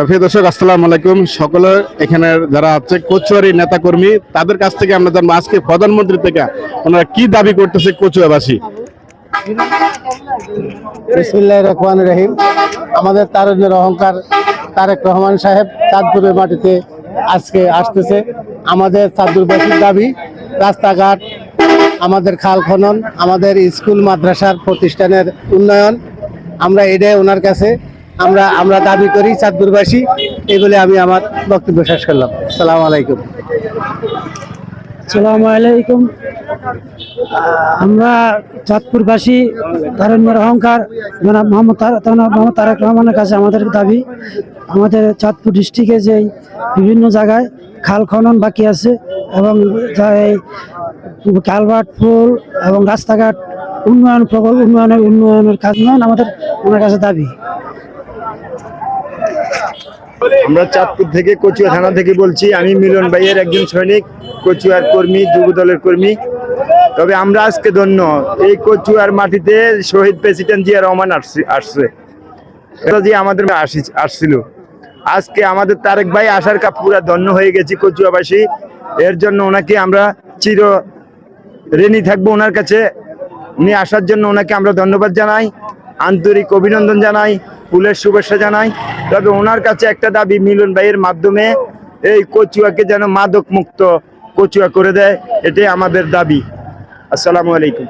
প্রিয় দর্শক, আসসালামু আলাইকুম। সকলে এখানে যারা আছে কচুয়ারি নেতা কর্মী, তাদের কাছ থেকে আমরা জানবো আজকে প্রধানমন্ত্রী থেকে ওনারা কি দাবি করতেছে কচুয়াবাসী। বিসমিল্লাহির রহমানির রহিম। আমাদের তারুণ্যের অহংকার তারেক রহমান সাহেব চাঁদপুরের মাটিতে আজকে আসতেছে। আমাদের চাঁদপুরবাসীর দাবি রাস্তাঘাট, আমাদের খাল খনন, আমাদের স্কুল মাদ্রাসার প্রতিষ্ঠানের উন্নয়ন। আমরা এটাই ওনার কাছে আমরা দাবি করি চাঁদপুরবাসী। এই বলে আমি আমার বক্তব্য শেষ করলাম। আসসালামু আলাইকুম। আসসালামু আলাইকুম। আমরা চাঁদপুরবাসী তারুণ্যের অহংকার জনাব মোহাম্মদ তারেক রহমানের কাছে আমাদের দাবি, আমাদের চাঁদপুর ডিস্ট্রিক্টে যে বিভিন্ন জায়গায় খাল খনন বাকি আছে এবং কালভার্ট পুল এবং রাস্তাঘাট উন্নয়নের কাজ আমাদের ওনার কাছে দাবি। আমরা চাঁদপুর থেকে কচুয়া থানা থেকে বলছি। আমি মিলন ভাইয়ের একজন সৈনিক, কচুয়ার কর্মী, যুব দলের কর্মী। তবে আমরা আজকে ধন্য, এই কচুয়ার মাটিতে শহীদ প্রেসিডেন্ট জিয়া রহমান আসছে, আমাদের আসছিল। আজকে আমাদের তারেক ভাই আসার পুরা ধন্য হয়ে গেছি কচুয়াবাসী। এর জন্য ওনাকে আমরা চির ঋণী থাকবো ওনার কাছে। উনি আসার জন্য ওনাকে আমরা ধন্যবাদ জানাই, আন্তরিক অভিনন্দন জানাই, ফুলের শুভেচ্ছা জানাই। তবে ওনার কাছে একটা দাবি, মিলন ভাইয়ের মাধ্যমে এই কচুয়াকে যেন মাদক মুক্ত কচুয়া করে দেয়, এটাই আমাদের দাবি। আসসালামু আলাইকুম।